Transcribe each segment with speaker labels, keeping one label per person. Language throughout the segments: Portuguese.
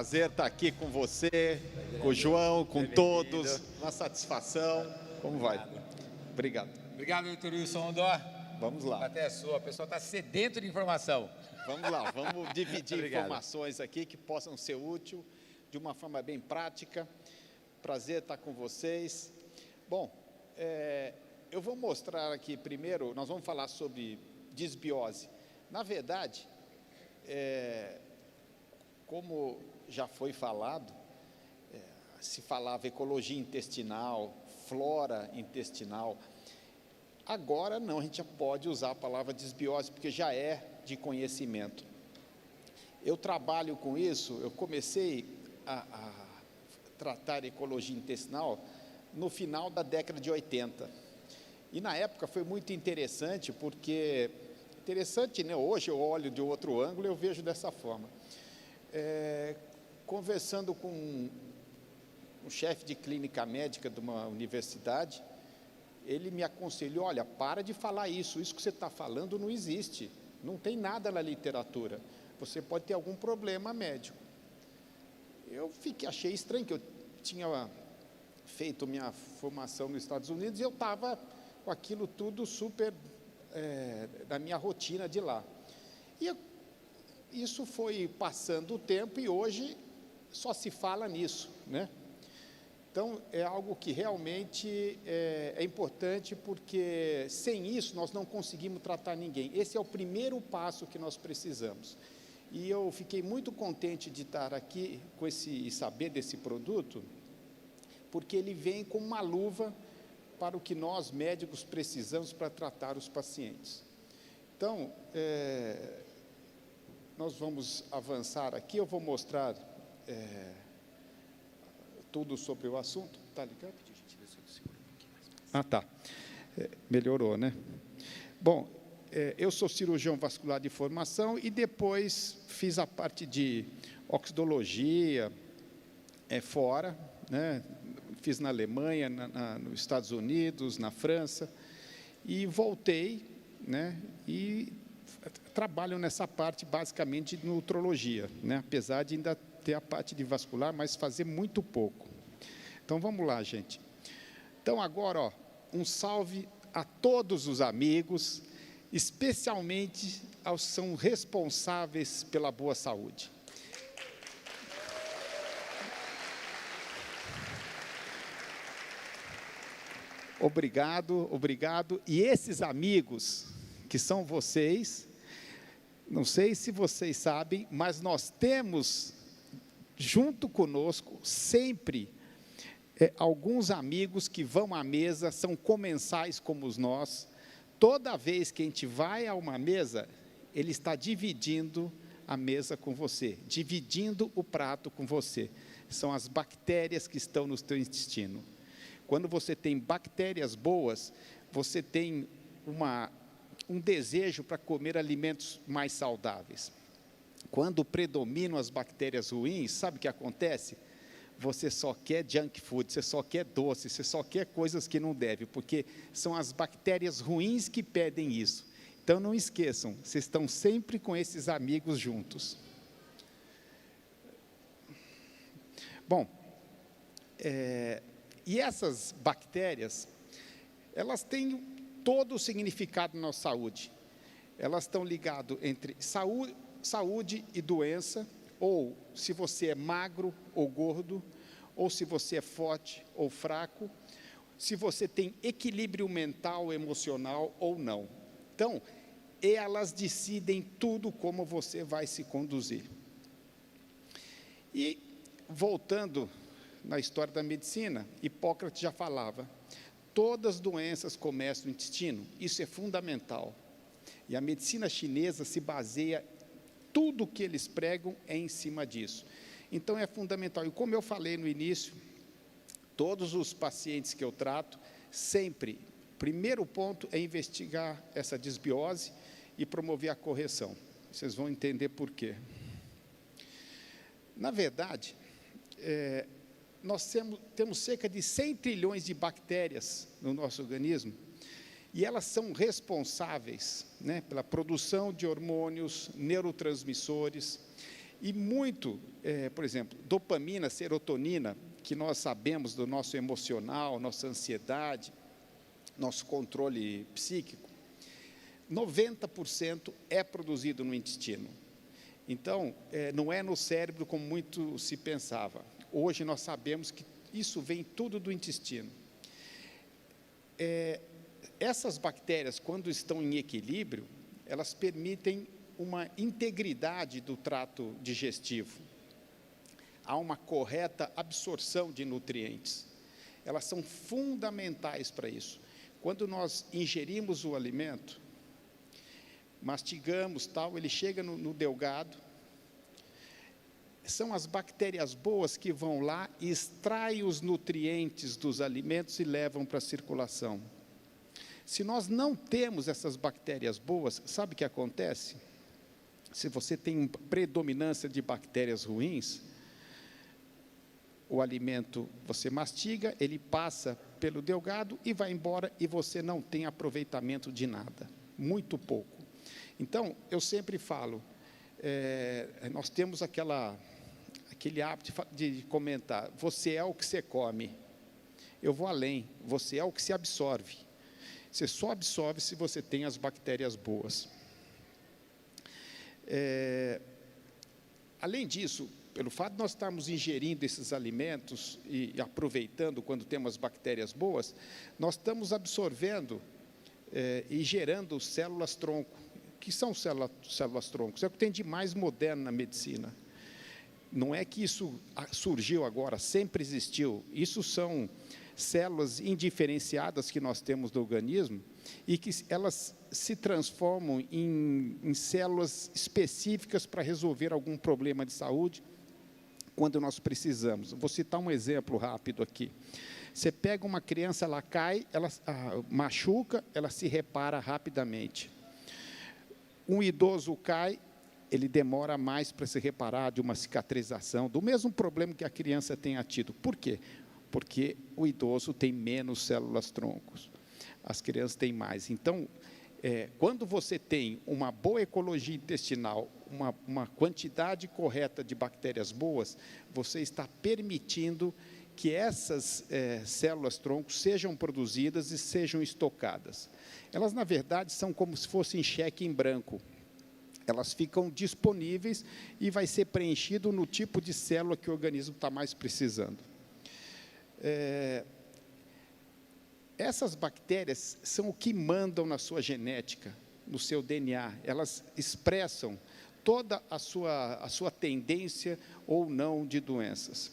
Speaker 1: prazer estar aqui com você, com o João, com todos. Uma satisfação. Como vai? Obrigado.
Speaker 2: Obrigado, doutor Wilson Dó.
Speaker 1: Vamos lá.
Speaker 2: Até a sua. O pessoal está sedento de informação.
Speaker 1: Vamos lá, vamos dividir
Speaker 2: Obrigado.
Speaker 1: informações aqui que possam ser úteis de uma forma bem prática. Prazer estar com vocês. Bom, eu vou mostrar aqui primeiro, nós vamos falar sobre disbiose. Na verdade, como já foi falado, se falava ecologia intestinal, flora intestinal. Agora não, a gente já pode usar a palavra disbiose, porque já é de conhecimento. Eu trabalho com isso, eu comecei a tratar ecologia intestinal no final da década de 80. E na época foi muito interessante, porque, né? Hoje eu olho de outro ângulo e eu vejo dessa forma. Conversando com um chefe de clínica médica de uma universidade, ele me aconselhou, olha, para de falar isso que você está falando não existe, não tem nada na literatura, você pode ter algum problema médico. Eu achei estranho, que eu tinha feito minha formação nos Estados Unidos e eu estava com aquilo tudo super da minha rotina de lá. E isso foi passando o tempo e hoje só se fala nisso, né? Então, é algo que realmente é importante, porque sem isso nós não conseguimos tratar ninguém. Esse é o primeiro passo que nós precisamos. E eu fiquei muito contente de estar aqui com saber desse produto, porque ele vem com uma luva para o que nós médicos precisamos para tratar os pacientes. Então, nós vamos avançar aqui, eu vou mostrar tudo sobre o assunto. Está ligado? Ah, tá. Melhorou, né? Bom, eu sou cirurgião vascular de formação e depois fiz a parte de oxidologia fora, né? Fiz na Alemanha, nos Estados Unidos, na França, e voltei, né? E trabalho nessa parte basicamente de nutrologia, né? Apesar de ainda ter a parte de vascular, mas fazer muito pouco. Então, vamos lá, gente. Então, agora, ó, um salve a todos os amigos, especialmente aos que são responsáveis pela boa saúde. Obrigado, obrigado. E esses amigos, que são vocês, não sei se vocês sabem, mas nós temos junto conosco sempre alguns amigos que vão à mesa, são comensais como nós. Toda vez que a gente vai a uma mesa, ele está dividindo a mesa com você, dividindo o prato com você. São as bactérias que estão no teu intestino. Quando você tem bactérias boas, você tem um desejo para comer alimentos mais saudáveis. Quando predominam as bactérias ruins, sabe o que acontece? Você só quer junk food, você só quer doce, você só quer coisas que não deve, porque são as bactérias ruins que pedem isso. Então, não esqueçam, vocês estão sempre com esses amigos juntos. Bom, e essas bactérias, elas têm todo o significado na nossa saúde. Elas estão ligadas entre saúde e doença, ou se você é magro ou gordo, ou se você é forte ou fraco, se você tem equilíbrio mental, emocional ou não. Então, elas decidem tudo como você vai se conduzir. E, voltando na história da medicina, Hipócrates já falava, todas as doenças começam no intestino, isso é fundamental. E a medicina chinesa se baseia, tudo que eles pregam é em cima disso. Então, é fundamental. E como eu falei no início, todos os pacientes que eu trato, sempre, primeiro ponto é investigar essa disbiose e promover a correção. Vocês vão entender por quê. Na verdade, nós temos cerca de 100 trilhões de bactérias no nosso organismo, e elas são responsáveis, né, pela produção de hormônios, neurotransmissores, E muito, por exemplo, dopamina, serotonina, que nós sabemos do nosso emocional, nossa ansiedade, nosso controle psíquico, 90% é produzido no intestino. Então, não é no cérebro como muito se pensava. Hoje nós sabemos que isso vem tudo do intestino. Essas bactérias, quando estão em equilíbrio, elas permitem uma integridade do trato digestivo. Há uma correta absorção de nutrientes. Elas são fundamentais para isso. Quando nós ingerimos o alimento, mastigamos, tal, ele chega no delgado, são as bactérias boas que vão lá e extraem os nutrientes dos alimentos e levam para a circulação. Se nós não temos essas bactérias boas, sabe o que acontece? Se você tem predominância de bactérias ruins, o alimento você mastiga, ele passa pelo delgado e vai embora e você não tem aproveitamento de nada, muito pouco. Então, eu sempre falo, nós temos aquele hábito de comentar, você é o que você come. Eu vou além, você é o que se absorve. Você só absorve se você tem as bactérias boas. Além disso, pelo fato de nós estarmos ingerindo esses alimentos e aproveitando quando temos bactérias boas, nós estamos absorvendo e gerando células-tronco. O que são células-troncos? É o que tem de mais moderno na medicina. Não é que isso surgiu agora, sempre existiu. Isso são células indiferenciadas que nós temos no organismo e que elas se transformam em células específicas para resolver algum problema de saúde quando nós precisamos. Vou citar um exemplo rápido aqui. Você pega uma criança, ela cai, ela machuca, ela se repara rapidamente. Um idoso cai, ele demora mais para se reparar de uma cicatrização, do mesmo problema que a criança tenha tido. Por quê? Porque o idoso tem menos células-troncos, as crianças têm mais. Então, quando você tem uma boa ecologia intestinal, uma quantidade correta de bactérias boas, você está permitindo que essas células-troncos sejam produzidas e sejam estocadas. Elas, na verdade, são como se fossem cheque em branco. Elas ficam disponíveis e vai ser preenchido no tipo de célula que o organismo está mais precisando. Essas bactérias são o que mandam na sua genética, no seu DNA. Elas expressam toda a sua tendência ou não de doenças.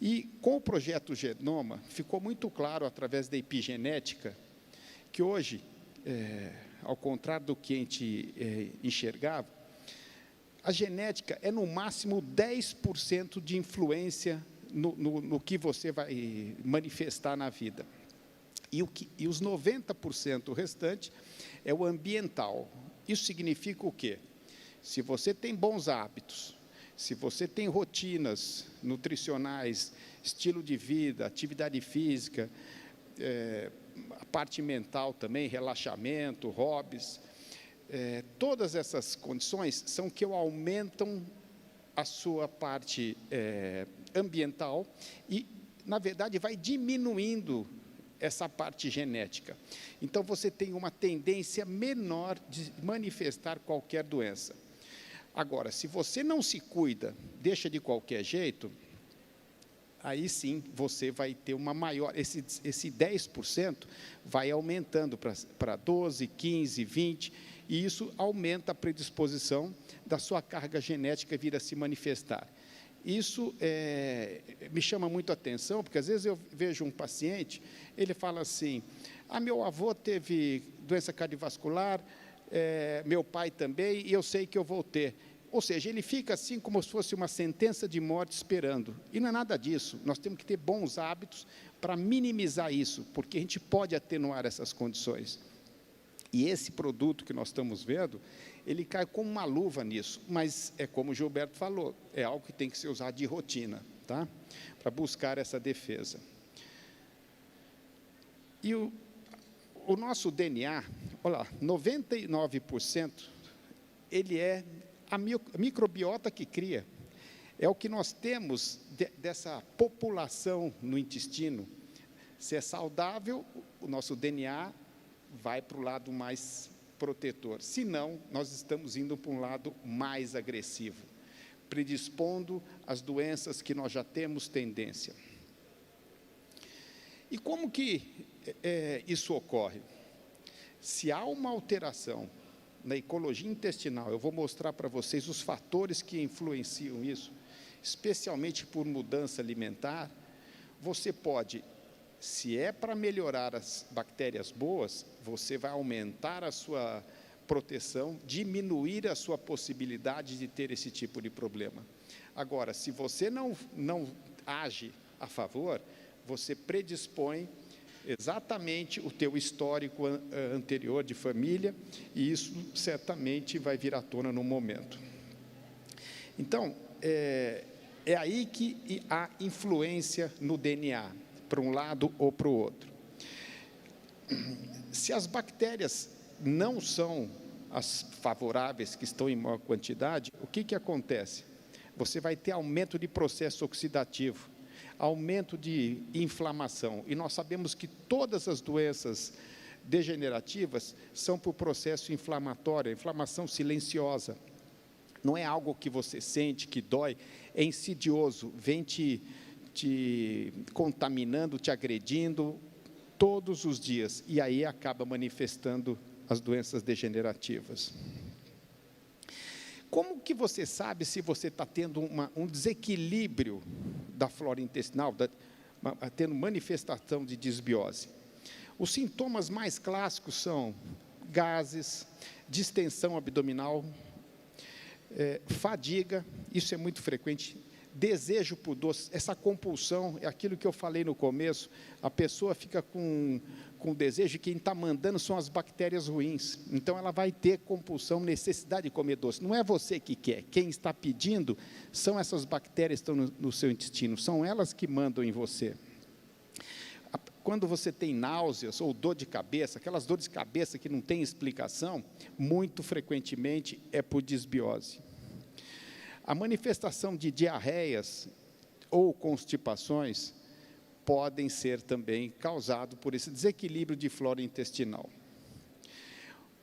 Speaker 1: E com o projeto Genoma, ficou muito claro, através da epigenética, que hoje, ao contrário do que a gente enxergava, a genética é no máximo 10% de influência no que você vai manifestar na vida. E os 90% restante é o ambiental. Isso significa o quê? Se você tem bons hábitos, se você tem rotinas nutricionais, estilo de vida, atividade física, a parte mental também, relaxamento, hobbies, todas essas condições são que aumentam a sua parte ambiental e, na verdade, vai diminuindo essa parte genética. Então, você tem uma tendência menor de manifestar qualquer doença. Agora, se você não se cuida, deixa de qualquer jeito, aí sim você vai ter uma maior, esse 10% vai aumentando para 12%, 15%, 20%, e isso aumenta a predisposição da sua carga genética vir a se manifestar. Isso me chama muito a atenção, porque às vezes eu vejo um paciente, ele fala assim, meu avô teve doença cardiovascular, meu pai também, e eu sei que eu vou ter. Ou seja, ele fica assim como se fosse uma sentença de morte esperando. E não é nada disso. Nós temos que ter bons hábitos para minimizar isso, porque a gente pode atenuar essas condições. E esse produto que nós estamos vendo, ele cai como uma luva nisso. Mas, como o Gilberto falou, é algo que tem que ser usado de rotina, tá? Para buscar essa defesa. E o nosso DNA, olha lá, 99%, ele é a microbiota que cria. É o que nós temos dessa população no intestino. Se é saudável, o nosso DNA vai para o lado mais protetor. Se não, nós estamos indo para um lado mais agressivo, predispondo às doenças que nós já temos tendência. E como que isso ocorre? Se há uma alteração na ecologia intestinal, eu vou mostrar para vocês os fatores que influenciam isso, especialmente por mudança alimentar. Você pode, se é para melhorar as bactérias boas, você vai aumentar a sua proteção, diminuir a sua possibilidade de ter esse tipo de problema. Agora, se você não age a favor, você predispõe exatamente o teu histórico anterior de família, e isso certamente vai vir à tona no momento. Então, é aí que há influência no DNA, para um lado ou para o outro. Se as bactérias não são as favoráveis, que estão em maior quantidade, o que acontece? Você vai ter aumento de processo oxidativo, aumento de inflamação, e nós sabemos que todas as doenças degenerativas são por processo inflamatório, inflamação silenciosa. Não é algo que você sente, que dói, é insidioso, vem te contaminando, te agredindo todos os dias, e aí acaba manifestando as doenças degenerativas. Como que você sabe se você está tendo um desequilíbrio da flora intestinal, tendo manifestação de disbiose? Os sintomas mais clássicos são gases, distensão abdominal, fadiga, isso é muito frequente, desejo por doce, essa compulsão, é aquilo que eu falei no começo, a pessoa fica com desejo, e quem está mandando são as bactérias ruins, então ela vai ter compulsão, necessidade de comer doce, não é você que quer, quem está pedindo são essas bactérias que estão no seu intestino, são elas que mandam em você. Quando você tem náuseas ou dor de cabeça, aquelas dores de cabeça que não tem explicação, muito frequentemente é por disbiose. A manifestação de diarreias ou constipações podem ser também causados por esse desequilíbrio de flora intestinal.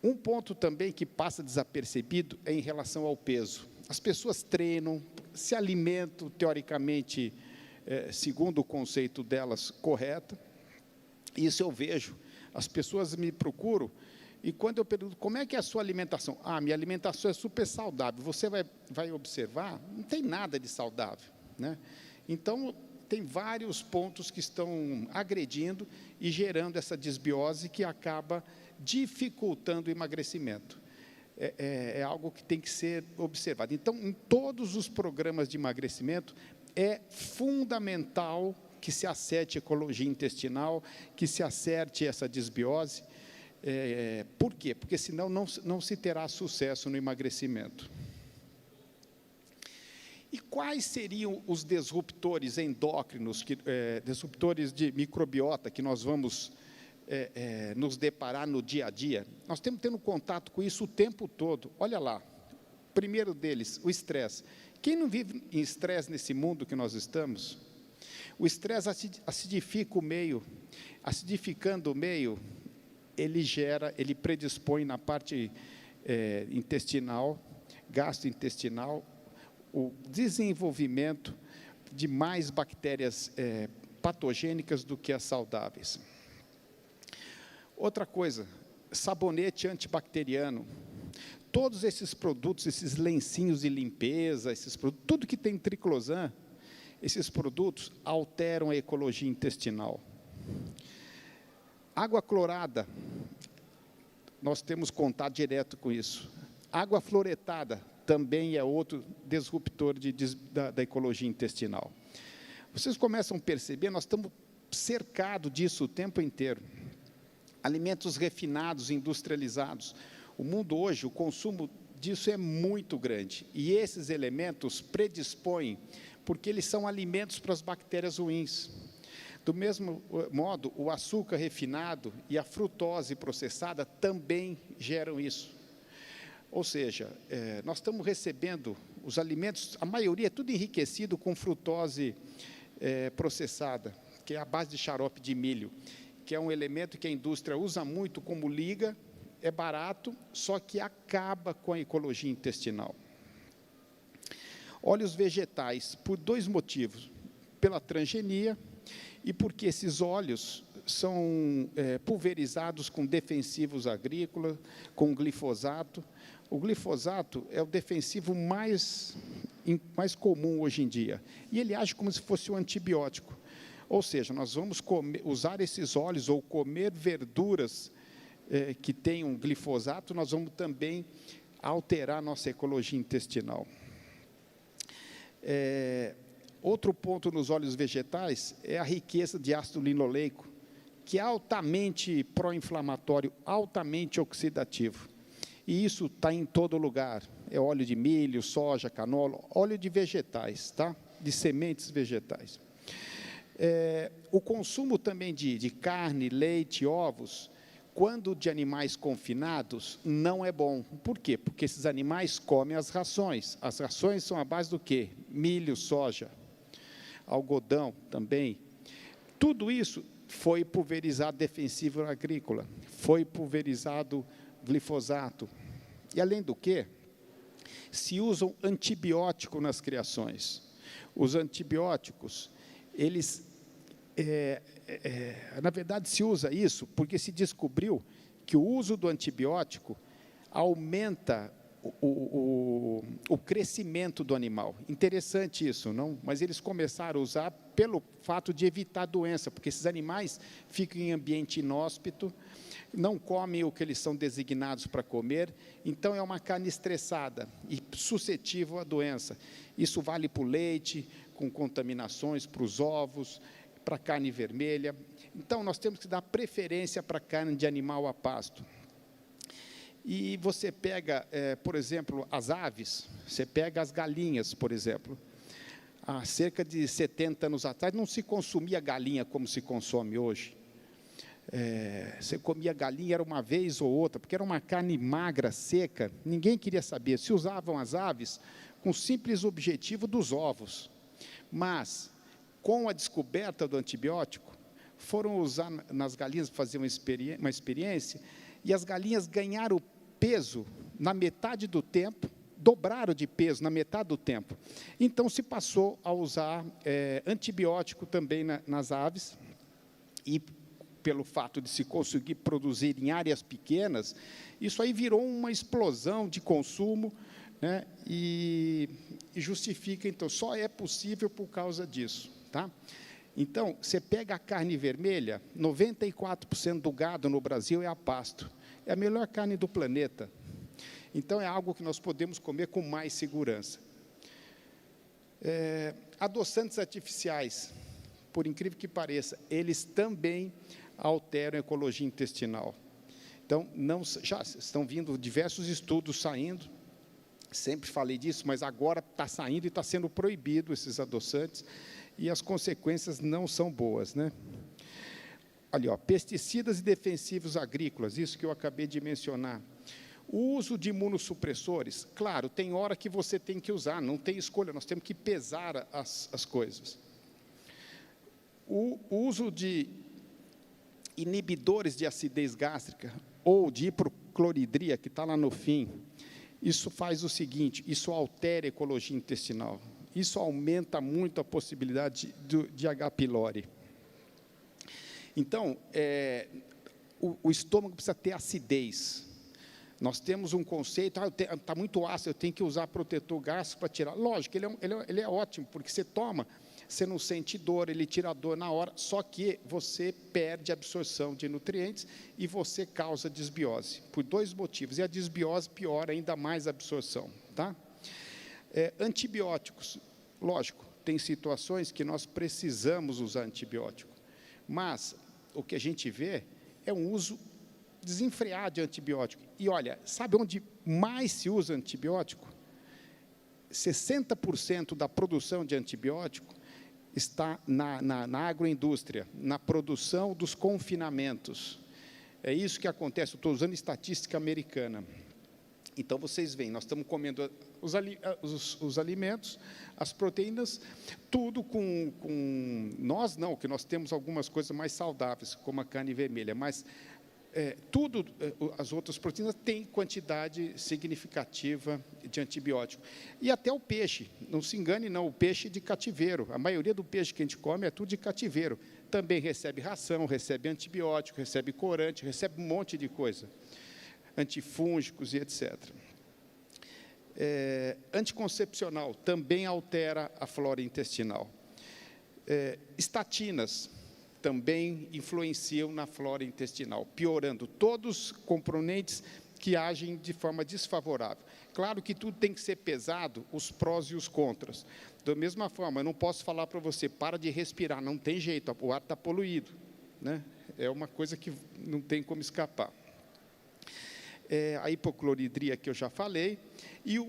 Speaker 1: Um ponto também que passa desapercebido é em relação ao peso. As pessoas treinam, se alimentam, teoricamente, segundo o conceito delas, correto. Isso eu vejo. As pessoas me procuram, e quando eu pergunto, como é que é a sua alimentação? Minha alimentação é super saudável. Você vai observar, não tem nada de saudável, né? Então, tem vários pontos que estão agredindo e gerando essa disbiose que acaba dificultando o emagrecimento. É algo que tem que ser observado. Então, em todos os programas de emagrecimento, é fundamental que se acerte a ecologia intestinal, que se acerte essa disbiose. Por quê? Porque senão não se terá sucesso no emagrecimento. E quais seriam os disruptores endócrinos, disruptores de microbiota que nós vamos nos deparar no dia a dia? Nós estamos tendo contato com isso o tempo todo. Olha lá, primeiro deles, o estresse. Quem não vive em estresse nesse mundo que nós estamos? O estresse acidifica o meio, acidificando o meio, ele predispõe na parte intestinal, gastrointestinal, o desenvolvimento de mais bactérias patogênicas do que as saudáveis. Outra coisa, sabonete antibacteriano. Todos esses produtos, esses lencinhos de limpeza, tudo que tem triclosan, esses produtos alteram a ecologia intestinal. Água clorada, nós temos contato direto com isso. Água fluoretada também é outro disruptor da ecologia intestinal. Vocês começam a perceber, nós estamos cercados disso o tempo inteiro. Alimentos refinados, industrializados. O mundo hoje, o consumo disso é muito grande. E esses elementos predispõem, porque eles são alimentos para as bactérias ruins. Do mesmo modo, o açúcar refinado e a frutose processada também geram isso. Ou seja, nós estamos recebendo os alimentos, a maioria é tudo enriquecido com frutose processada, que é a base de xarope de milho, que é um elemento que a indústria usa muito como liga, é barato, só que acaba com a ecologia intestinal. Óleos vegetais, por dois motivos: pela transgenia e porque esses óleos são pulverizados com defensivos agrícolas, com glifosato. O glifosato é o defensivo mais comum hoje em dia, e ele age como se fosse um antibiótico. Ou seja, nós vamos usar esses óleos ou comer verduras que tenham glifosato, nós vamos também alterar nossa ecologia intestinal. Outro ponto nos óleos vegetais é a riqueza de ácido linoleico, que é altamente pró-inflamatório, altamente oxidativo. E isso está em todo lugar. É óleo de milho, soja, canola, óleo de vegetais, tá? De sementes vegetais. O consumo também de carne, leite, ovos, quando de animais confinados, não é bom. Por quê? Porque esses animais comem as rações. As rações são a base do quê? Milho, soja, algodão também. Tudo isso foi pulverizado defensivo agrícola, foi pulverizado glifosato. E, além do que, se usam antibiótico nas criações. Os antibióticos, eles, na verdade, se usa isso porque se descobriu que o uso do antibiótico aumenta o crescimento do animal. Interessante isso, não? Mas eles começaram a usar pelo fato de evitar a doença, porque esses animais ficam em ambiente inóspito, não comem o que eles são designados para comer, então é uma carne estressada e suscetível à doença. Isso vale para o leite, com contaminações, para os ovos, para a carne vermelha. Então, nós temos que dar preferência para a carne de animal a pasto. E você pega, por exemplo, as aves, você pega as galinhas, por exemplo. Há cerca de 70 anos atrás, não se consumia galinha como se consome hoje. Você comia galinha, era uma vez ou outra, porque era uma carne magra, seca, ninguém queria saber. Se usavam as aves com o simples objetivo dos ovos. Mas, com a descoberta do antibiótico, foram usar nas galinhas, fazer uma experiência, e as galinhas ganharam peso na metade do tempo, dobraram de peso na metade do tempo. Então, se passou a usar antibiótico também nas aves, e pelo fato de se conseguir produzir em áreas pequenas, isso aí virou uma explosão de consumo, né, e justifica, então, só é possível por causa disso. Tá? Então, você pega a carne vermelha, 94% do gado no Brasil é a pasto. É a melhor carne do planeta. Então, é algo que nós podemos comer com mais segurança. Adoçantes artificiais, por incrível que pareça, eles também alteram a ecologia intestinal. Então, já estão vindo diversos estudos saindo, sempre falei disso, mas agora está saindo e está sendo proibido esses adoçantes, e as consequências não são boas, né? Ali, ó, pesticidas e defensivos agrícolas, isso que eu acabei de mencionar. O uso de imunossupressores, claro, tem hora que você tem que usar, não tem escolha, nós temos que pesar as coisas. O uso de inibidores de acidez gástrica ou de hipocloridria, que está lá no fim, isso faz o seguinte, isso altera a ecologia intestinal, isso aumenta muito a possibilidade de H. pylori. Então, o estômago precisa ter acidez. Nós temos um conceito, está muito ácido, eu tenho que usar protetor gástrico para tirar. Lógico, ele é ótimo, porque você toma, você não sente dor, ele tira a dor na hora, só que você perde a absorção de nutrientes e você causa desbiose, por dois motivos. E a desbiose piora ainda mais a absorção. Tá? Antibióticos, lógico, tem situações que nós precisamos usar antibiótico, mas o que a gente vê é um uso desenfreado de antibiótico. E olha, sabe onde mais se usa antibiótico? 60% da produção de antibiótico está na agroindústria, na produção dos confinamentos. É isso que acontece, eu estou usando estatística americana. Então, vocês veem, nós estamos comendo os alimentos, as proteínas, tudo nós não, que nós temos algumas coisas mais saudáveis, como a carne vermelha, mas tudo, as outras proteínas, têm quantidade significativa de antibiótico. E até o peixe, não se engane não, o peixe de cativeiro, a maioria do peixe que a gente come é tudo de cativeiro, também recebe ração, recebe antibiótico, recebe corante, recebe um monte de coisa, antifúngicos e etc. Anticoncepcional, também altera a flora intestinal. Estatinas, também influenciam na flora intestinal, piorando todos os componentes que agem de forma desfavorável. Claro que tudo tem que ser pesado, os prós e os contras. Da mesma forma, eu não posso falar para você, para de respirar, não tem jeito, o ar está poluído, né? É uma coisa que não tem como escapar. A hipocloridria, que eu já falei, e o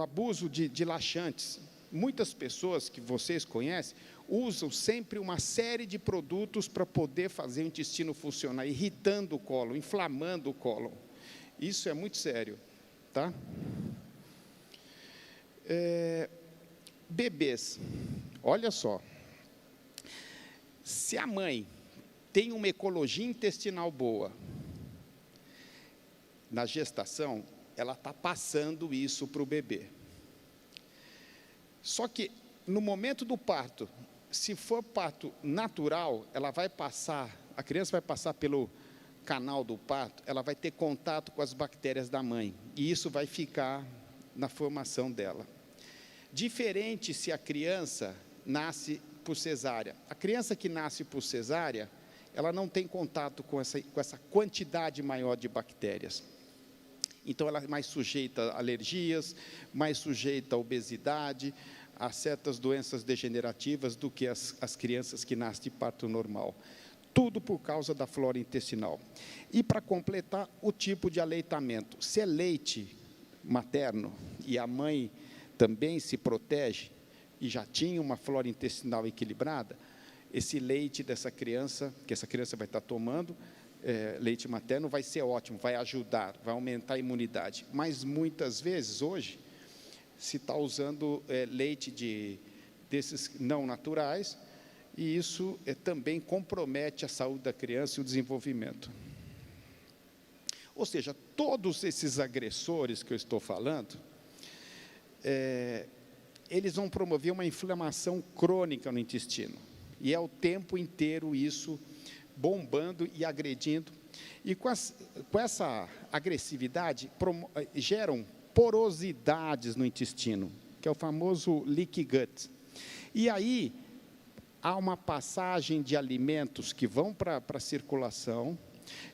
Speaker 1: abuso de laxantes. Muitas pessoas que vocês conhecem usam sempre uma série de produtos para poder fazer o intestino funcionar, irritando o cólon, inflamando o cólon. Isso é muito sério, tá? Bebês, olha só, se a mãe tem uma ecologia intestinal boa, na gestação, ela está passando isso para o bebê. Só que, no momento do parto, se for parto natural, a criança vai passar pelo canal do parto, ela vai ter contato com as bactérias da mãe, e isso vai ficar na formação dela. Diferente se a criança nasce por cesárea. A criança que nasce por cesárea, ela não tem contato com essa quantidade maior de bactérias. Então, ela é mais sujeita a alergias, mais sujeita a obesidade, a certas doenças degenerativas do que as crianças que nascem de parto normal. Tudo por causa da flora intestinal. E, para completar, o tipo de aleitamento. Se é leite materno e a mãe também se protege e já tinha uma flora intestinal equilibrada, esse leite dessa criança, que essa criança vai estar tomando, leite materno, vai ser ótimo, vai ajudar, vai aumentar a imunidade. Mas, muitas vezes, hoje, se está usando leite desses não naturais, e isso também compromete a saúde da criança e o desenvolvimento. Ou seja, todos esses agressores que eu estou falando, eles vão promover uma inflamação crônica no intestino. E é o tempo inteiro isso bombando e agredindo. E com essa agressividade, geram porosidades no intestino, que é o famoso leaky gut. E aí, há uma passagem de alimentos que vão para a circulação,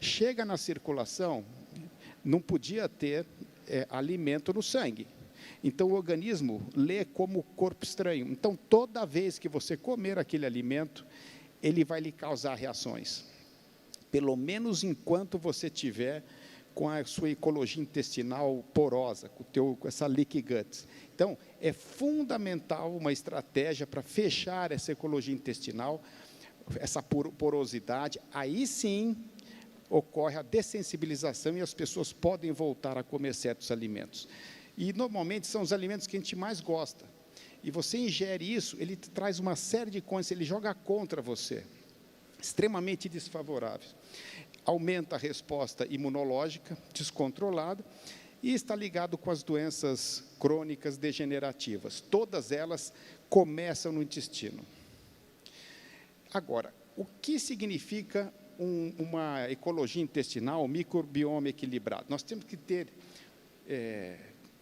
Speaker 1: chega na circulação, não podia ter alimento no sangue. Então, o organismo lê como corpo estranho. Então, toda vez que você comer aquele alimento, ele vai lhe causar reações. Pelo menos enquanto você tiver com a sua ecologia intestinal porosa, com essa leaky gut. Então, é fundamental uma estratégia para fechar essa ecologia intestinal, essa porosidade. Aí sim ocorre a dessensibilização e as pessoas podem voltar a comer certos alimentos. E, normalmente, são os alimentos que a gente mais gosta. E você ingere isso, ele traz uma série de coisas, ele joga contra você, extremamente desfavoráveis. Aumenta a resposta imunológica descontrolada e está ligado com as doenças crônicas degenerativas. Todas elas começam no intestino. Agora, o que significa uma ecologia intestinal, um microbioma equilibrado? Nós temos que ter,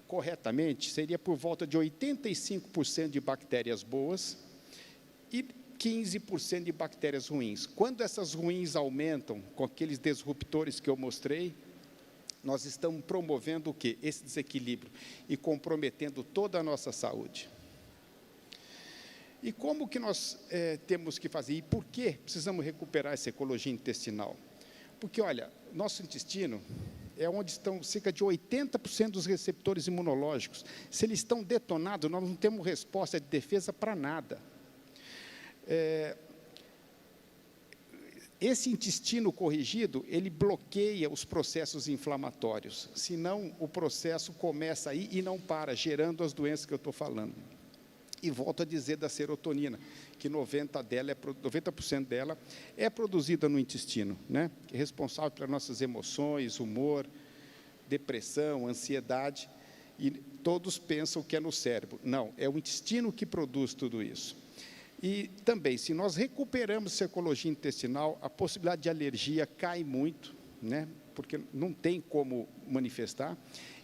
Speaker 1: corretamente, seria por volta de 85% de bactérias boas e 15% de bactérias ruins. Quando essas ruins aumentam, com aqueles disruptores que eu mostrei, nós estamos promovendo o quê? Esse desequilíbrio e comprometendo toda a nossa saúde. E como que nós temos que fazer? E por que precisamos recuperar essa ecologia intestinal? Porque, olha, nosso intestino é onde estão cerca de 80% dos receptores imunológicos. Se eles estão detonados, nós não temos resposta de defesa para nada. esse intestino corrigido, ele bloqueia os processos inflamatórios, senão o processo começa aí e não para, gerando as doenças que eu estou falando. E volto a dizer da serotonina, que 90% dela é produzida no intestino, né? Que é responsável pelas nossas emoções, humor, depressão, ansiedade, e todos pensam que é no cérebro. Não, é o intestino que produz tudo isso. E também, se nós recuperamos a ecologia intestinal, a possibilidade de alergia cai muito, né? Porque não tem como manifestar,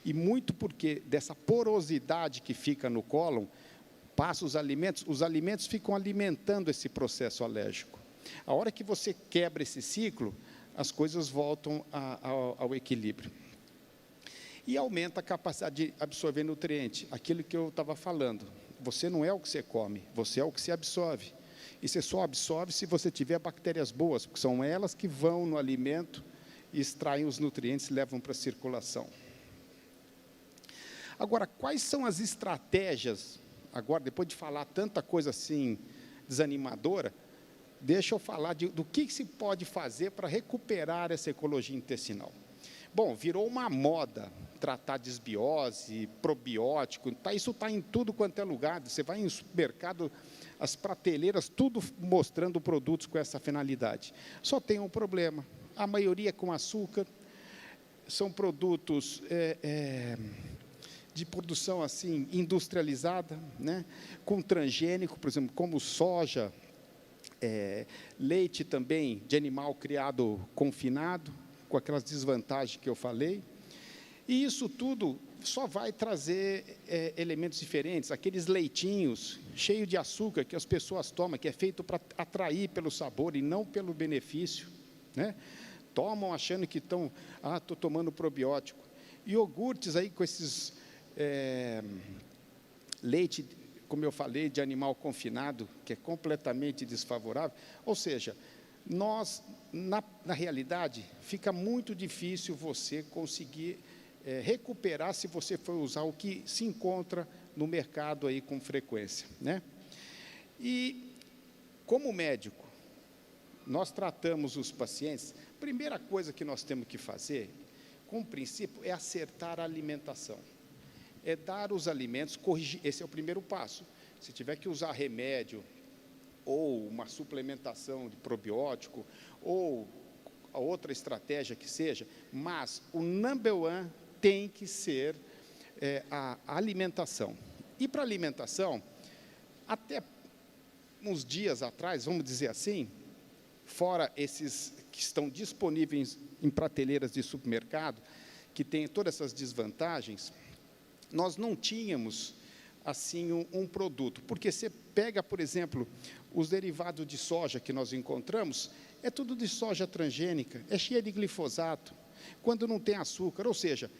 Speaker 1: e muito porque dessa porosidade que fica no cólon, passa os alimentos ficam alimentando esse processo alérgico. A hora que você quebra esse ciclo, as coisas voltam ao equilíbrio. E aumenta a capacidade de absorver nutriente, aquilo que eu estava falando. Você não é o que você come, você é o que você absorve. E você só absorve se você tiver bactérias boas, porque são elas que vão no alimento e extraem os nutrientes e levam para a circulação. Agora, quais são as estratégias? Agora, depois de falar tanta coisa assim desanimadora, deixa eu falar do que se pode fazer para recuperar essa ecologia intestinal. Bom, virou uma moda tratar desbiose, probiótico, isso está em tudo quanto é lugar. Você vai em supermercado, as prateleiras, tudo mostrando produtos com essa finalidade. Só tem um problema, a maioria com açúcar, são produtos de produção assim industrializada, né, com transgênico, por exemplo, como soja, leite também de animal criado confinado, com aquelas desvantagens que eu falei. E isso tudo só vai trazer elementos diferentes, aqueles leitinhos cheios de açúcar que as pessoas tomam, que é feito para atrair pelo sabor e não pelo benefício, né? Tomam achando que estou tomando probiótico. Iogurtes aí com esses leite, como eu falei, de animal confinado, que é completamente desfavorável. Ou seja, nós, na realidade, fica muito difícil você conseguir recuperar se você for usar o que se encontra no mercado aí com frequência, né? E, como médico, nós tratamos os pacientes, primeira coisa que nós temos que fazer, como princípio, é acertar a alimentação. É dar os alimentos, corrigir, esse é o primeiro passo. Se tiver que usar remédio, ou uma suplementação de probiótico, ou a outra estratégia que seja, mas o number one tem que ser a alimentação. E para a alimentação, até uns dias atrás, vamos dizer assim, fora esses que estão disponíveis em prateleiras de supermercado, que tem todas essas desvantagens, nós não tínhamos assim um produto, porque você pega, por exemplo, os derivados de soja que nós encontramos, é tudo de soja transgênica, é cheia de glifosato, quando não tem açúcar, ou seja,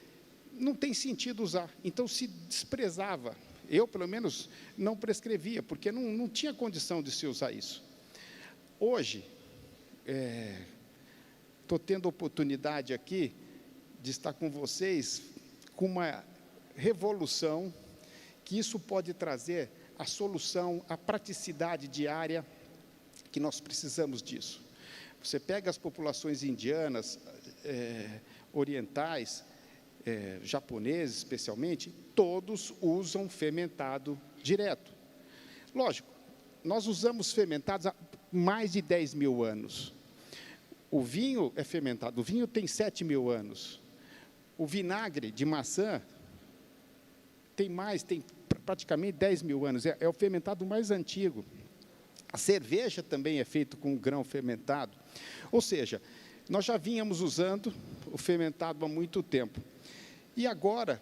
Speaker 1: não tem sentido usar, então se desprezava. Eu, pelo menos, não prescrevia, porque não tinha condição de se usar isso. Hoje, estou tendo a oportunidade aqui de estar com vocês com uma revolução, que isso pode trazer a solução, a praticidade diária, que nós precisamos disso. Você pega as populações indianas, orientais, japoneses especialmente, todos usam fermentado direto. Lógico, nós usamos fermentados há mais de 10 mil anos. O vinho é fermentado, o vinho tem 7 mil anos. O vinagre de maçã tem praticamente 10 mil anos, é o fermentado mais antigo. A cerveja também é feita com grão fermentado. Ou seja, nós já vínhamos usando o fermentado há muito tempo. E agora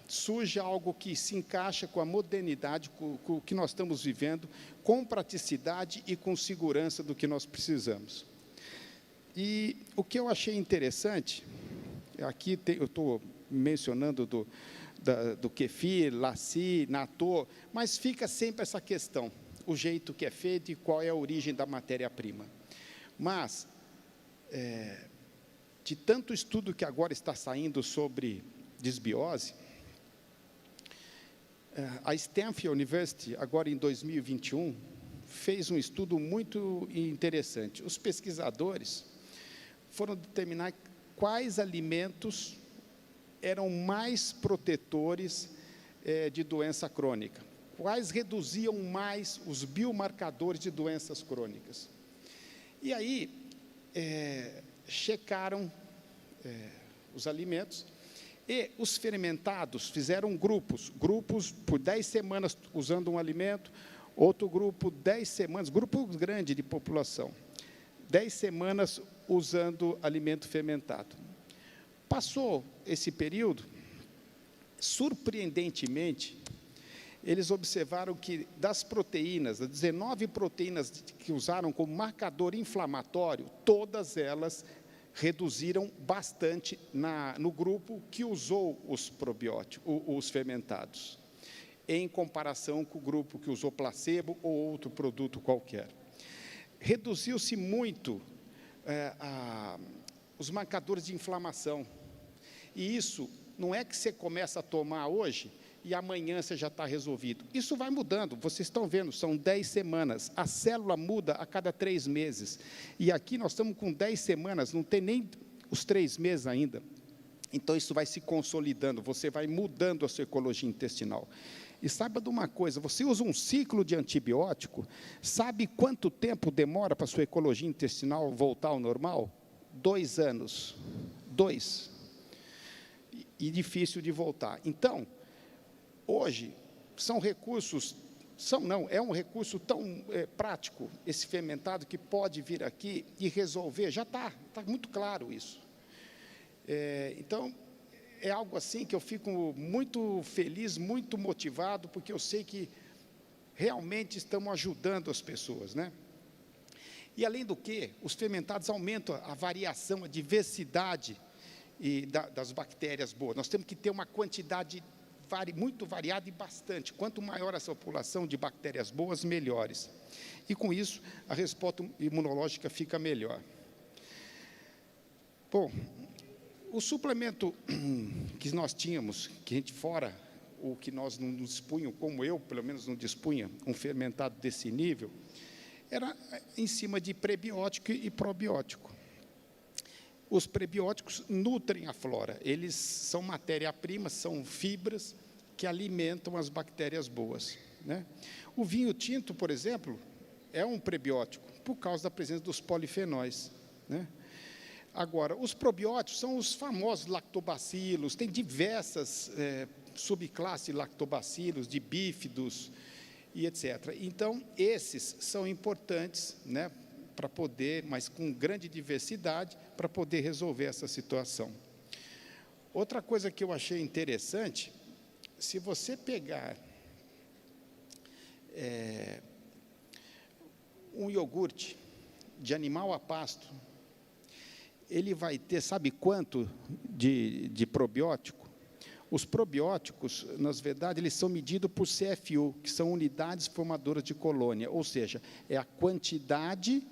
Speaker 1: surge algo que se encaixa com a modernidade, com o que nós estamos vivendo, com praticidade e com segurança do que nós precisamos. E o que eu achei interessante, aqui eu estou mencionando do kefir, lassi, natô, mas fica sempre essa questão, o jeito que é feito e qual é a origem da matéria-prima. Mas, de tanto estudo que agora está saindo sobre desbiose, a Stanford University, agora em 2021, fez um estudo muito interessante. Os pesquisadores foram determinar quais alimentos eram mais protetores de doença crônica, quais reduziam mais os biomarcadores de doenças crônicas. E aí, checaram os alimentos, e os fermentados fizeram grupos por 10 semanas usando um alimento, outro grupo 10 semanas, grupo grande de população, 10 semanas usando alimento fermentado. Passou esse período, surpreendentemente, eles observaram que das proteínas, das 19 proteínas que usaram como marcador inflamatório, todas elas reduziram bastante no grupo que usou os probióticos, os fermentados, em comparação com o grupo que usou placebo ou outro produto qualquer. Reduziu-se muito os marcadores de inflamação. E isso não é que você começa a tomar hoje e amanhã você já está resolvido. Isso vai mudando, vocês estão vendo, são 10 semanas, a célula muda a cada 3 meses, e aqui nós estamos com 10 semanas, não tem nem os 3 meses ainda, então isso vai se consolidando, você vai mudando a sua ecologia intestinal. E saiba de uma coisa, você usa um ciclo de antibiótico, sabe quanto tempo demora para a sua ecologia intestinal voltar ao normal? 2 anos, 2, e difícil de voltar. Então, hoje, é um recurso tão prático, esse fermentado, que pode vir aqui e resolver, já está muito claro isso. Então, é algo assim que eu fico muito feliz, muito motivado, porque eu sei que realmente estamos ajudando as pessoas, né? E, além do que, os fermentados aumentam a variação, a diversidade das bactérias boas. Nós temos que ter uma quantidade muito variada e bastante. Quanto maior essa população de bactérias boas, melhores. E, com isso, a resposta imunológica fica melhor. Bom, o suplemento que nós tínhamos, que a gente fora, o que nós não dispunham, como eu, pelo menos, não dispunha, um fermentado desse nível, era em cima de prebiótico e probiótico. Os prebióticos nutrem a flora, eles são matéria-prima, são fibras que alimentam as bactérias boas, né? O vinho tinto, por exemplo, é um prebiótico, por causa da presença dos polifenóis, né? Agora, os probióticos são os famosos lactobacilos, tem diversas subclasses de lactobacilos, de bífidos e etc. Então, esses são importantes, né, para poder, mas com grande diversidade, para poder resolver essa situação. Outra coisa que eu achei interessante, se você pegar um iogurte de animal a pasto, ele vai ter, sabe quanto de probiótico? Os probióticos, na verdade, eles são medidos por CFU, que são unidades formadoras de colônia, ou seja, é a quantidade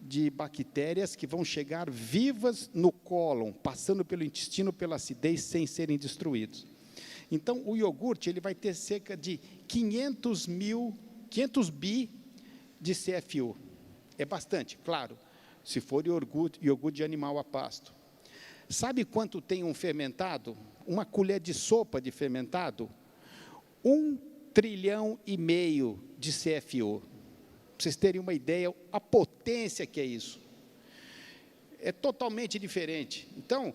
Speaker 1: de bactérias que vão chegar vivas no cólon, passando pelo intestino, pela acidez, sem serem destruídos. Então, o iogurte ele vai ter cerca de 500 bi de CFU. É bastante, claro, se for iogurte de animal a pasto. Sabe quanto tem um fermentado? Uma colher de sopa de fermentado? 1,5 trilhão de CFU. Para vocês terem uma ideia, a potência que é isso. É totalmente diferente. Então,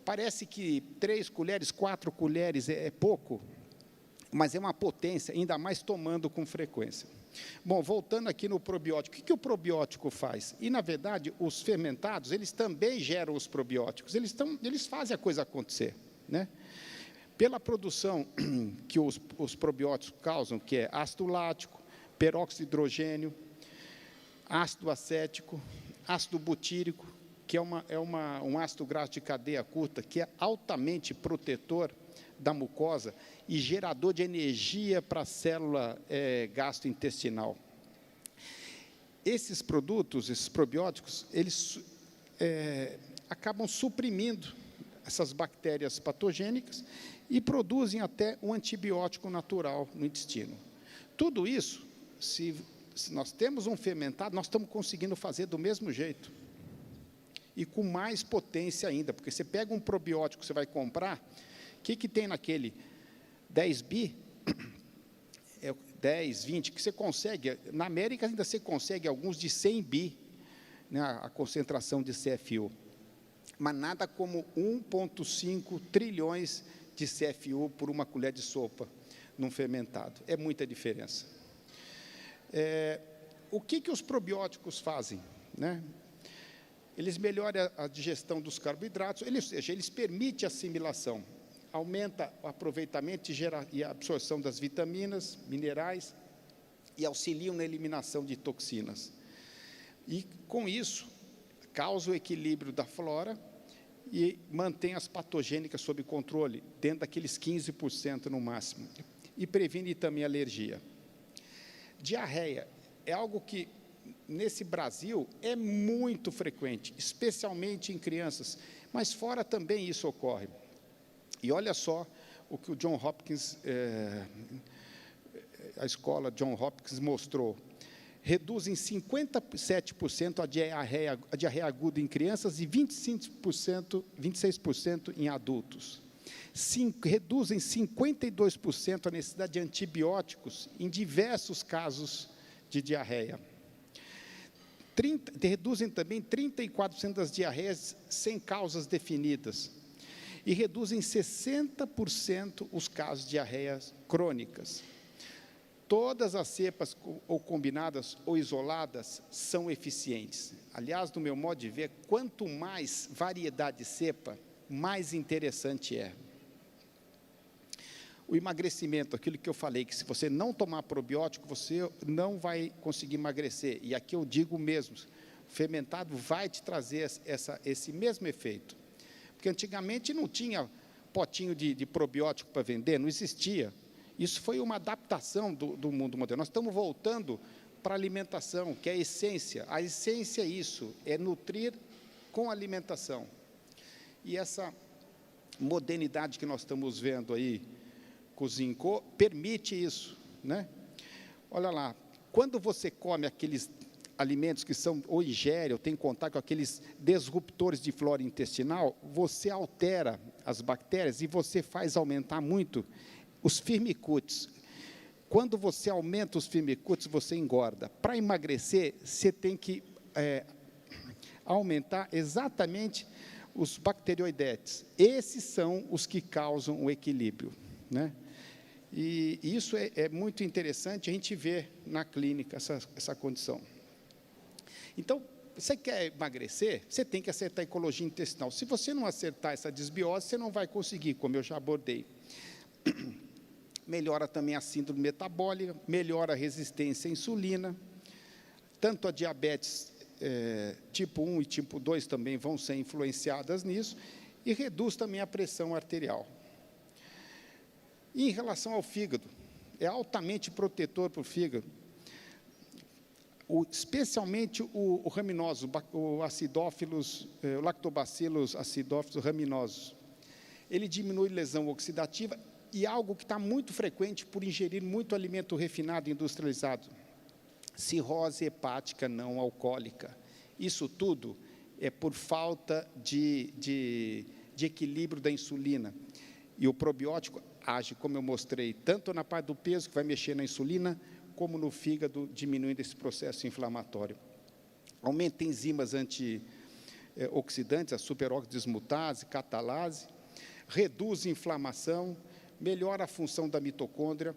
Speaker 1: parece que 3 colheres, 4 colheres é pouco, mas é uma potência, ainda mais tomando com frequência. Bom, voltando aqui no probiótico, o que o probiótico faz? E, na verdade, os fermentados, eles também geram os probióticos, eles fazem a coisa acontecer, né? Pela produção que os probióticos causam, que é ácido lático, peróxido de hidrogênio, ácido acético, ácido butírico, que é um ácido graxo de cadeia curta, que é altamente protetor da mucosa e gerador de energia para a célula gastrointestinal. Esses produtos, esses probióticos, eles acabam suprimindo essas bactérias patogênicas e produzem até um antibiótico natural no intestino. Tudo isso, se se nós temos um fermentado, nós estamos conseguindo fazer do mesmo jeito. E com mais potência ainda, porque você pega um probiótico que você vai comprar, o que tem naquele 10 bi, 10, 20, que você consegue, na América ainda você consegue alguns de 100 bi, né, a concentração de CFU, mas nada como 1,5 trilhões de CFU por uma colher de sopa num fermentado, é muita diferença. O que os probióticos fazem, né? Eles melhoram a digestão dos carboidratos, ou seja, eles permitem a assimilação, aumenta o aproveitamento e a absorção das vitaminas, minerais, e auxiliam na eliminação de toxinas. E, com isso, causa o equilíbrio da flora e mantém as patogênicas sob controle, dentro daqueles 15% no máximo, e previne também a alergia. Diarreia é algo que, nesse Brasil, é muito frequente, especialmente em crianças, mas fora também isso ocorre. E olha só o que o John Hopkins, a escola John Hopkins mostrou. Reduz em 57% a diarreia aguda em crianças e 26% em adultos. Reduz em 52% a necessidade de antibióticos em diversos casos de diarreia. Reduzem também 34% das diarreias sem causas definidas. E reduzem 60% os casos de diarreias crônicas. Todas as cepas, ou combinadas ou isoladas, são eficientes. Aliás, no meu modo de ver, quanto mais variedade de cepa, mais interessante é. O emagrecimento, aquilo que eu falei, que se você não tomar probiótico, você não vai conseguir emagrecer. E aqui eu digo mesmo, o fermentado vai te trazer esse mesmo efeito. Porque antigamente não tinha potinho de probiótico para vender, não existia. Isso foi uma adaptação do mundo moderno. Nós estamos voltando para a alimentação, que é a essência. A essência é isso, é nutrir com alimentação. E essa modernidade que nós estamos vendo aí, Cozinco, permite isso, né? Olha lá, quando você come aqueles alimentos que são ou ingere, ou tem contato com aqueles disruptores de flora intestinal, você altera as bactérias e você faz aumentar muito os firmicutes. Quando você aumenta os firmicutes, você engorda. Para emagrecer, você tem que aumentar exatamente os bacteroidetes. Esses são os que causam o equilíbrio, né? E isso é muito interessante a gente ver na clínica essa condição. Então, você quer emagrecer, você tem que acertar a ecologia intestinal. Se você não acertar essa desbiose, você não vai conseguir, como eu já abordei. Melhora também a síndrome metabólica, melhora a resistência à insulina, tanto a diabetes tipo 1 e tipo 2 também vão ser influenciadas nisso, e reduz também a pressão arterial. E em relação ao fígado, é altamente protetor para o fígado, especialmente o raminoso, o acidófilos, o lactobacillus acidófilos raminosos. Ele diminui lesão oxidativa e algo que está muito frequente por ingerir muito alimento refinado e industrializado, cirrose hepática não alcoólica. Isso tudo é por falta de equilíbrio da insulina. E o probiótico age, como eu mostrei, tanto na parte do peso, que vai mexer na insulina, como no fígado, diminuindo esse processo inflamatório. Aumenta enzimas antioxidantes, a superoxidismutase, catalase, reduz a inflamação, melhora a função da mitocôndria.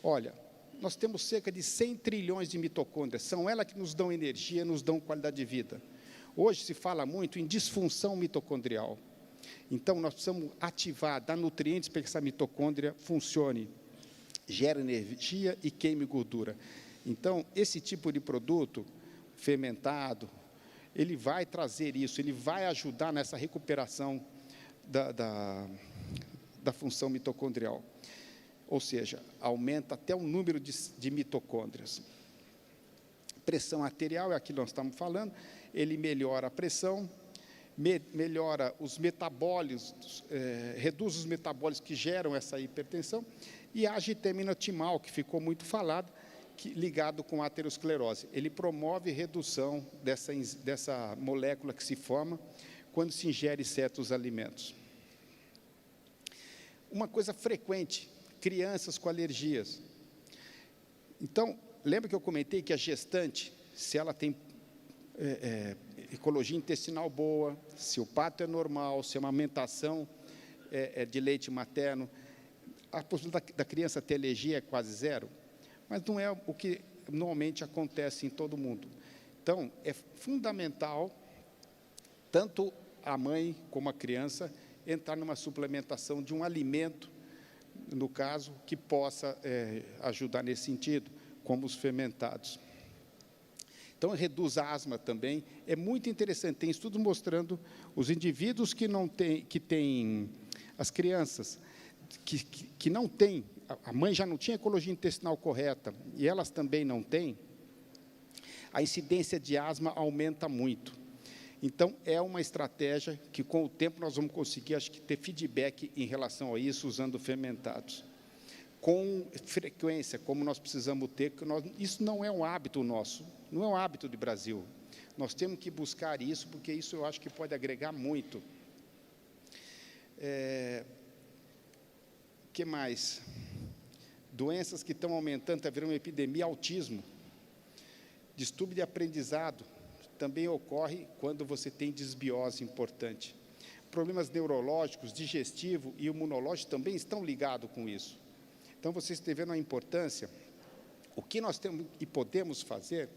Speaker 1: Olha, nós temos cerca de 100 trilhões de mitocôndrias, são elas que nos dão energia, nos dão qualidade de vida. Hoje se fala muito em disfunção mitocondrial. Então, nós precisamos ativar, dar nutrientes para que essa mitocôndria funcione, gere energia e queime gordura. Então, esse tipo de produto fermentado, ele vai trazer isso, ele vai ajudar nessa recuperação da função mitocondrial. Ou seja, aumenta até o número de mitocôndrias. Pressão arterial, é aquilo que nós estamos falando, ele melhora a pressão, melhora os metabólitos, reduz os metabólitos que geram essa hipertensão, e a agitamina timal, que ficou muito falado, ligado com a aterosclerose. Ele promove redução dessa molécula que se forma quando se ingere certos alimentos. Uma coisa frequente, crianças com alergias. Então, lembra que eu comentei que a gestante, se ela tem ecologia intestinal boa, se o parto é normal, se a amamentação é de leite materno, a possibilidade da criança ter alergia é quase zero, mas não é o que normalmente acontece em todo mundo. Então, é fundamental, tanto a mãe como a criança, entrar numa suplementação de um alimento, no caso, que possa ajudar nesse sentido, como os fermentados. Então, reduz a asma também. É muito interessante, tem estudos mostrando os indivíduos que não têm, as crianças que não têm, a mãe já não tinha ecologia intestinal correta, e elas também não têm, a incidência de asma aumenta muito. Então, é uma estratégia que, com o tempo, nós vamos conseguir, acho que, ter feedback em relação a isso, usando fermentados. Com frequência, como nós precisamos ter, isso não é um hábito nosso, não é um hábito do Brasil. Nós temos que buscar isso, porque isso eu acho que pode agregar muito. Que mais? Doenças que estão aumentando, está virando uma epidemia, autismo. Distúrbio de aprendizado também ocorre quando você tem desbiose importante. Problemas neurológicos, digestivo e imunológico também estão ligados com isso. Então, vocês estão vendo a importância, o que nós temos e podemos fazer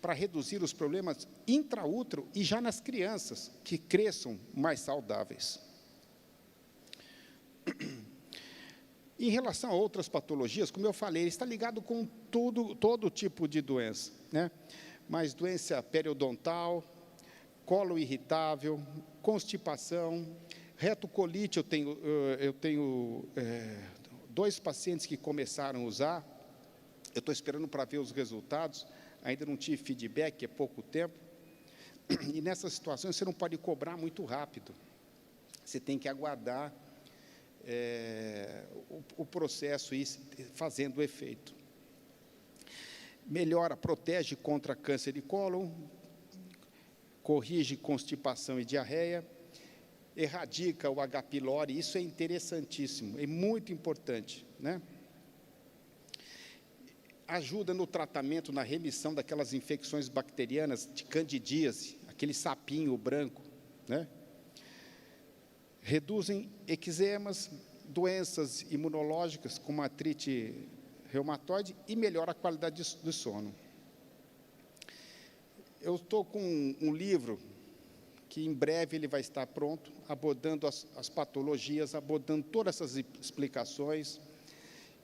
Speaker 1: para reduzir os problemas intraútero e já nas crianças, que cresçam mais saudáveis. Em relação a outras patologias, como eu falei, ele está ligado com todo tipo de doença, né? Mas doença periodontal, colo irritável, constipação, retocolite, eu tenho 2 pacientes que começaram a usar, eu estou esperando para ver os resultados, ainda não tive feedback, é pouco tempo, e nessas situações você não pode cobrar muito rápido, você tem que aguardar o processo ir fazendo o efeito. Melhora, protege contra câncer de cólon, corrige constipação e diarreia, erradica o H. pylori, isso é interessantíssimo, é muito importante, né? Ajuda no tratamento, na remissão daquelas infecções bacterianas de candidíase, aquele sapinho branco, né? Reduzem eczemas, doenças imunológicas, como artrite reumatoide, e melhora a qualidade do sono. Eu estou com um livro que em breve ele vai estar pronto, abordando as patologias, abordando todas essas explicações,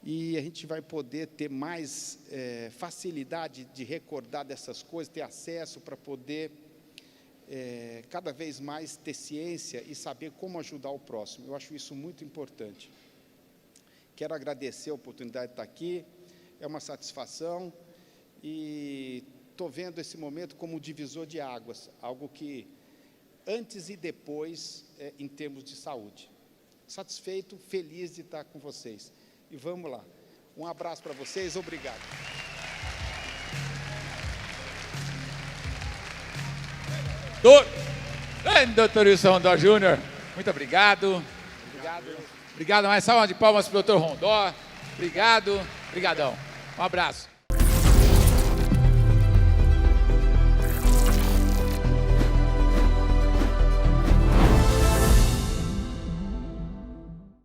Speaker 1: e a gente vai poder ter mais facilidade de recordar dessas coisas, ter acesso para poder cada vez mais ter ciência e saber como ajudar o próximo. Eu acho isso muito importante. Quero agradecer a oportunidade de estar aqui, é uma satisfação, e estou vendo esse momento como um divisor de águas, algo que, antes e depois, em termos de saúde. Satisfeito, feliz de estar com vocês. E vamos lá. Um abraço para vocês, obrigado.
Speaker 2: Doutor Wilson Rondó Júnior, muito obrigado. Obrigado, mais salva de palmas para o doutor Rondó. Obrigadão. Um abraço.